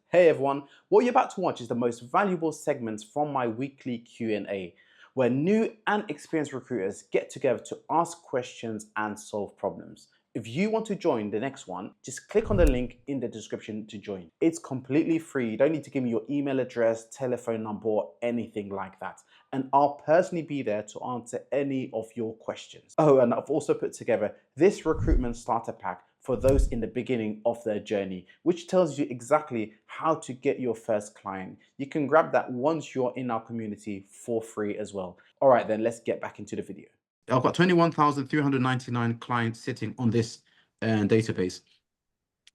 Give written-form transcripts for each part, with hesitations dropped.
Hey everyone, what you're about to watch is the most valuable segments from my weekly Q&A, where new and experienced recruiters get together to ask questions and solve problems. If you want to join the next one, just click on the link in the description to join. It's completely free. You don't need to give me your email address, telephone number, or anything like that. And I'll personally be there to answer any of your questions. Oh, and I've also put together this recruitment starter pack for those in the beginning of their journey, which tells you exactly how to get your first client. You can grab that once you're in our community for free as well. All right, then let's get back into the video. I've got 21,399 clients sitting on this database.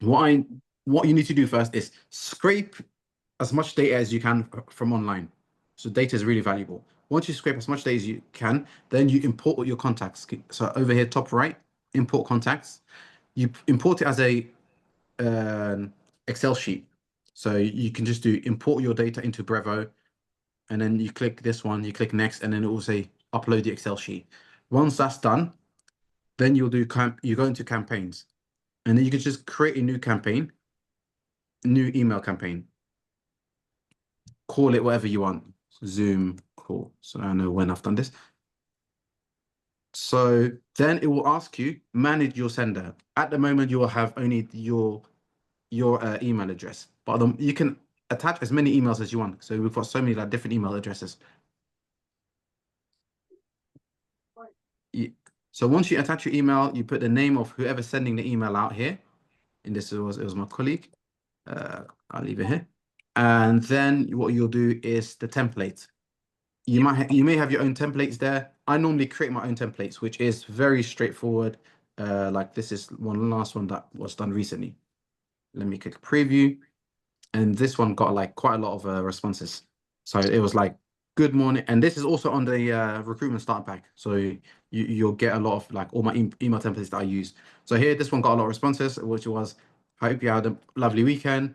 What you need to do first is scrape as much data as you can from online. So data is really valuable. Once you scrape as much data as you can, then you import all your contacts. So over here, top right, import contacts. You import it as a Excel sheet. So you can just do import your data into Brevo, and then you click this one, you click next, and then it will say upload the Excel sheet. Once that's done, then you go into campaigns, and then you can just create a new campaign, new email campaign. Call it whatever you want. Zoom call. So I know when I've done this. So then it will ask you manage your sender. At the moment, you will have only your email address, but you can attach as many emails as you want. So we've got so many different email addresses. So once you attach your email, you put the name of whoever's sending the email out here. And it was my colleague. I'll leave it here. And then what you'll do is the template. You may have your own templates there. I normally create my own templates, which is very straightforward. Like this is last one that was done recently. Let me click preview. And this one got like quite a lot of responses. So it was like, good morning. And this is also on the recruitment start pack. So you'll get a lot of like all my email templates that I use. So here, this one got a lot of responses, which was, I hope you had a lovely weekend.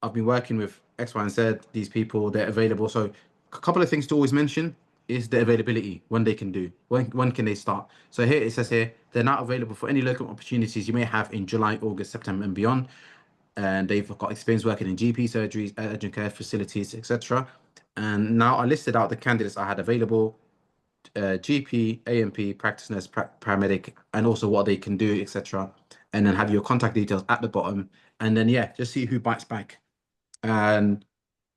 I've been working with X, Y, and Z. These people, they're available. So a couple of things to always mention is the availability, when they can do, when can they start. So here it says here, they're not available for any local opportunities you may have in July, August, September, and beyond. And they've got experience working in GP surgeries, urgent care facilities, etc. And now I listed out the candidates I had available: GP, AMP, practice nurse, paramedic, and also what they can do, etc. And then have your contact details at the bottom. And then yeah, just see who bites back. And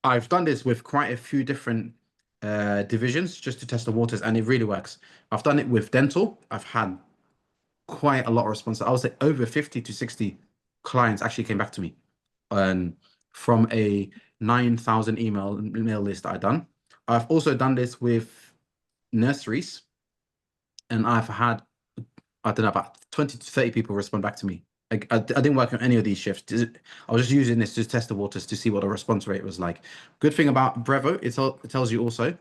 I've done this with quite a few different divisions just to test the waters, and it really works. I've done it with dental. I've had quite a lot of response. I would say over 50 to 60 clients actually came back to me, and from a 9,000 email list that I've done. I've also done this with nurseries, and I've had, I don't know, about 20 to 30 people respond back to me. I didn't work on any of these shifts. I was just using this to test the waters to see what the response rate was like. Good thing about Brevo, it tells you also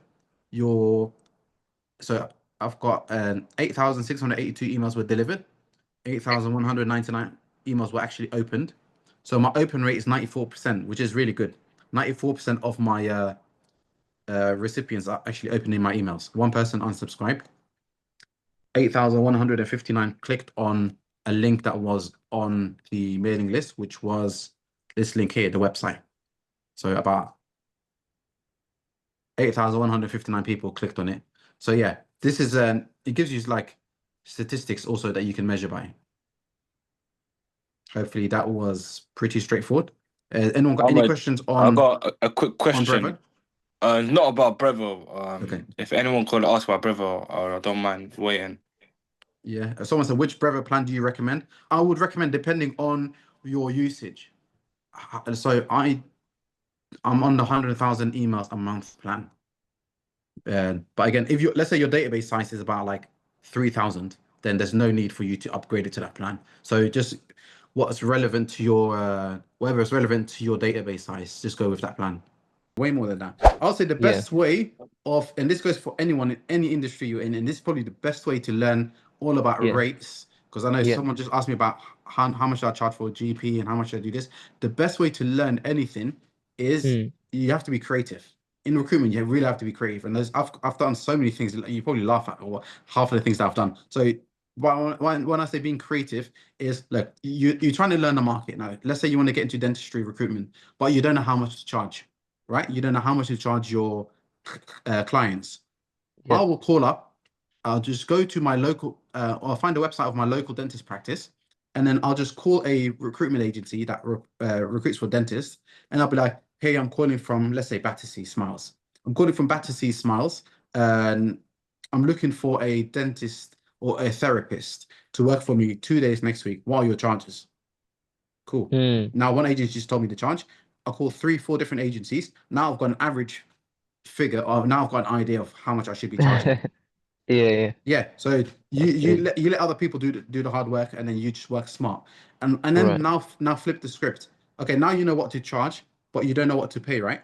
so I've got 8,682 emails were delivered, 8,199 emails were actually opened. So my open rate is 94%, which is really good. 94% of my recipients are actually opening my emails. One person unsubscribed. 8,159 clicked on a link that was on the mailing list, which was this link here, the website. So about 8,159 people clicked on it. So yeah, this is it gives you like statistics also that you can measure by. Hopefully that was pretty straightforward. Anyone got any Ahmed, questions on? I got a quick question. Brevo? Not about Brevo. Okay. If anyone could ask about Brevo, I don't mind waiting. Yeah. Someone said, which Brevo plan do you recommend? I would recommend depending on your usage. So I'm on the 100,000 emails a month plan. But again, if let's say your database size is about like 3,000, then there's no need for you to upgrade it to that plan. So just what's relevant to your whatever is relevant to your database size, just go with that plan. Way more than that. I'll say the best way of, and this goes for anyone in any industry you're in, and this is probably the best way to learn all about rates, because I know someone just asked me about how much I charge for a GP and how much I do this. The best way to learn anything is you have to be creative. In recruitment, you really have to be creative. And I've done so many things that you probably laugh at, or half of the things that I've done. So But when I say being creative is look, you're trying to learn the market now. Let's say you want to get into dentistry recruitment, but you don't know how much to charge, right? You don't know how much to charge your clients. Yeah. I will call up. I'll just go to my local, I'll find a website of my local dentist practice, and then I'll just call a recruitment agency that recruits for dentists, and I'll be like, "Hey, I'm calling from, let's say, Battersea Smiles. I'm calling from Battersea Smiles, and I'm looking for a dentist or a therapist to work for me 2 days next week. What are your charges?" Cool. Now, one agency just told me the charge. I'll call 3, 4 different agencies. Now I've got an average figure, or now I've got an idea of how much I should be charging. Yeah. Yeah, so you let other people do the hard work, and then you just work smart, and then Right. now flip the script. Okay, now you know what to charge, but you don't know what to pay, right?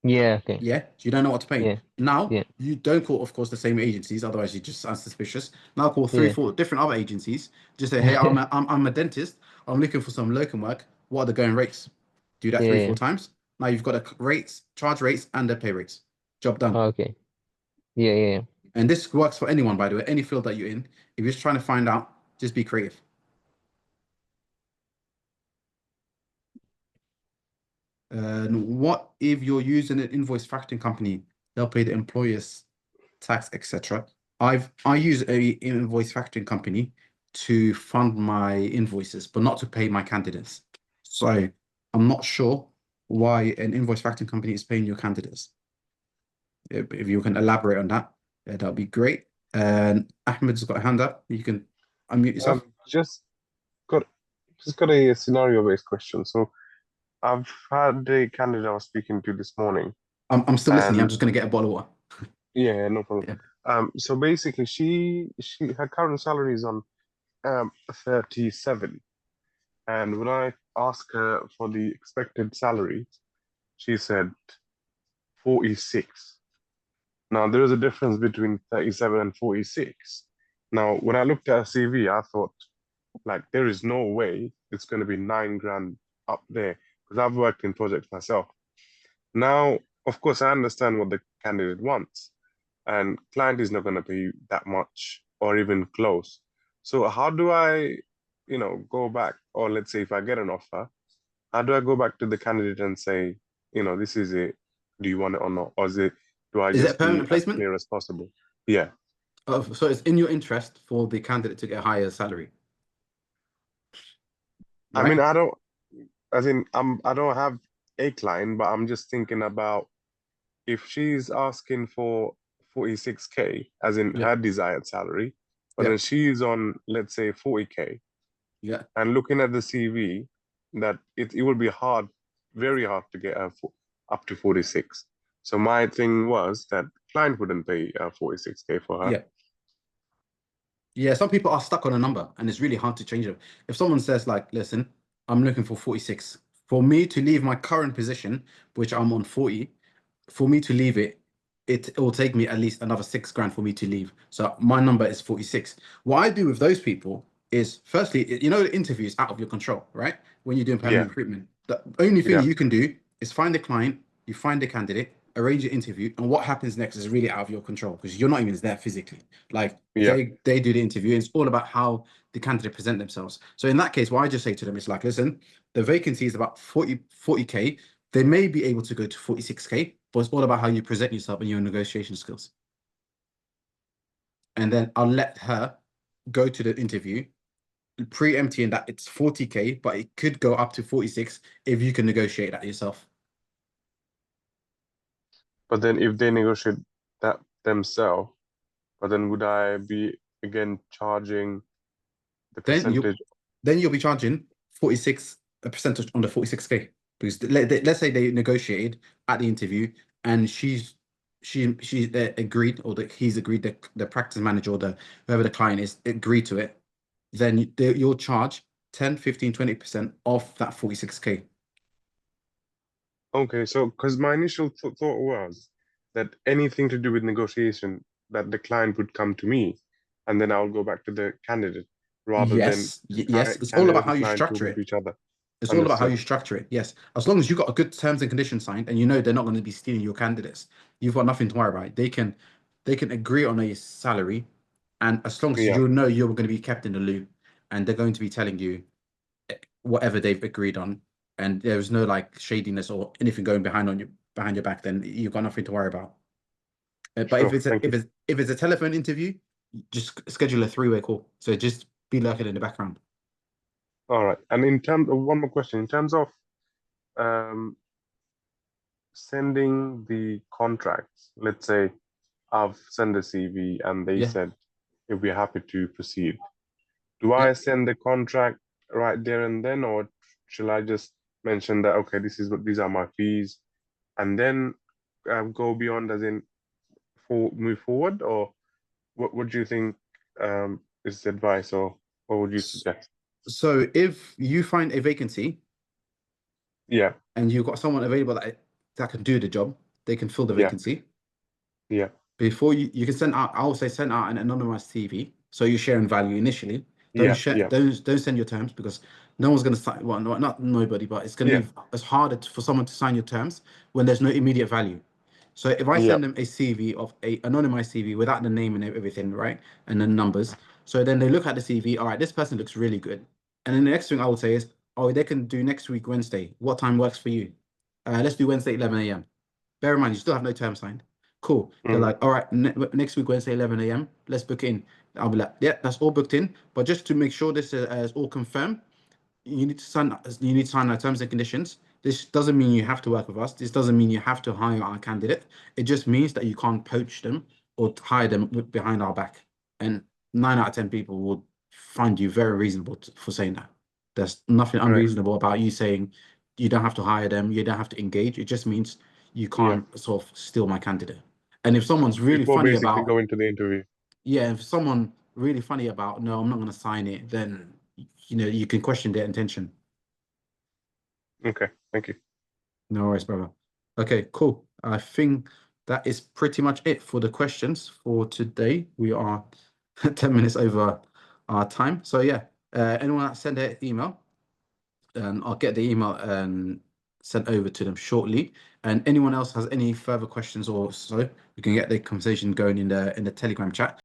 Yeah. Okay. Yeah, so you don't know what to pay. Yeah. Now Yeah. you don't call, of course, the same agencies, otherwise you just sound suspicious. Now call Yeah. 3, 4 different other agencies. Just say, hey, I'm a dentist. I'm looking for some locum work. What are the going rates? Do that 3, 4 Yeah. times. Now you've got the rates, charge rates, and the pay rates. Job done. Okay. Yeah. And this works for anyone, by the way, any field that you're in. If you're just trying to find out, just be creative. What if you're using an invoice factoring company? They'll pay the employer's tax, etc. I use a invoice factoring company to fund my invoices, but not to pay my candidates. So I'm not sure why an invoice factoring company is paying your candidates. If you can elaborate on that, that'll be great. And Ahmed's got a hand up. You can unmute yourself. Just got a scenario-based question. So I've had a candidate I was speaking to this morning. I'm still listening. I'm and just going to get a bottle of water. yeah, no problem. So basically, her current salary is on 37, and when I asked her for the expected salary, she said 46. Now there is a difference between 37 and 46. Now when I looked at her CV, I thought, like, there is no way it's going to be 9 grand up there, because I've worked in projects myself. Now, of course, I understand what the candidate wants, and client is not going to pay that much or even close. So how do I, go back, or let's say if I get an offer, how do I go back to the candidate and say, this is it, do you want it or not? Or do I Is it a just be permanent as placement? clear as possible? Yeah. So it's in your interest for the candidate to get a higher salary. I Right? mean, I don't have a client, but I'm just thinking about if she's asking for 46K, as in Yeah. her desired salary, but Yeah. then she's on, let's say, 40K, Yeah. and looking at the CV, that it would be very hard to get her up to 46. So my thing was that client wouldn't pay 46K for her. Yeah. Yeah, some people are stuck on a number and it's really hard to change it. If someone says, like, listen, I'm looking for 46, for me to leave my current position, which I'm on 40, for me to leave it, it will take me at least another 6 grand for me to leave. So my number is 46. What I do with those people is, firstly, the interview is out of your control, right? When you're doing permanent recruitment, the only thing Yeah. you can do is find the client, you find the candidate, arrange an interview, and what happens next is really out of your control because you're not even there physically. Like, Yeah. they do the interview, and it's all about how the candidate present themselves. So in that case, what I just say to them is like, listen, the vacancy is about 40K. They may be able to go to 46K, but it's all about how you present yourself and your negotiation skills. And then I'll let her go to the interview, preempting that it's 40K, but it could go up to 46 if you can negotiate that yourself. But then if they negotiate that themselves, but then would I be again charging the percentage? Then you'll be charging 46, a percentage on the 46K. Because let's say they negotiated at the interview and she agreed, or he's agreed, the practice manager or whoever the client is agreed to it, then you'll charge 10, 15, 20% off that 46K. Okay, so because my initial thought was that anything to do with negotiation, that the client would come to me and then I'll go back to the candidate rather than Yes, it's all candidate about how and you client structure talking it. to each other. It's all about how Understood. you structure it. Yes, as long as you've got a good terms and conditions signed, and they're not going to be stealing your candidates, you've got nothing to worry about. They can agree on a salary, And as long as Yeah. you know you're going to be kept in the loop, and they're going to be telling you whatever they've agreed on, and there's no like shadiness or anything going behind your back, then you've got nothing to worry about. But if Sure. Thank you. if it's a telephone interview, just schedule a 3-way call. So just be lurking in the background. All right. And in terms of one more question, in terms of sending the contracts, let's say I've sent a CV and they Yeah. said if we're happy to proceed, do I send the contract right there and then, or shall I just mention that okay, these are my fees, and then go beyond as in move forward, or what do you think is advice, or what would you suggest? So if you find a vacancy Yeah, and you've got someone available that can do the job, they can fill the Yeah. vacancy. yeah, Before you can send out, I would say send out an anonymized CV. So you're sharing value initially. Don't yeah, share, yeah, don't send your terms, because no one's going to sign. Well, not nobody, but it's going to Yeah. be as harder for someone to sign your terms when there's no immediate value. So if I Yeah. send them a CV of a anonymized CV without the name and everything, right, and then numbers, so then they look at the CV. All right, this person looks really good. And then the next thing I would say is, oh, they can do next week Wednesday. What time works for you? Let's do Wednesday 11 a.m. Bear in mind, you still have no term signed. Cool. They're like, all right, next week, Wednesday, 11 a.m. Let's book in. I'll be like, yeah, that's all booked in. But just to make sure this is all confirmed, you need to sign our terms and conditions. This doesn't mean you have to work with us. This doesn't mean you have to hire our candidate. It just means that you can't poach them or hire them behind our back. And 9 out of 10 people will find you very reasonable for saying that. There's nothing Right. unreasonable about you saying you don't have to hire them, you don't have to engage. It just means you can't sort of steal my candidate. And if someone's really Before funny basically about, go into the interview. yeah, if someone really funny about, no, I'm not going to sign it, then, you know, you can question their intention. Okay, thank you. No worries, brother. Okay, cool. I think that is pretty much it for the questions for today. We are 10 minutes over our time. So yeah, anyone that send their email, I'll get the email sent over to them shortly. And anyone else has any further questions or so, we can get the conversation going in the Telegram chat.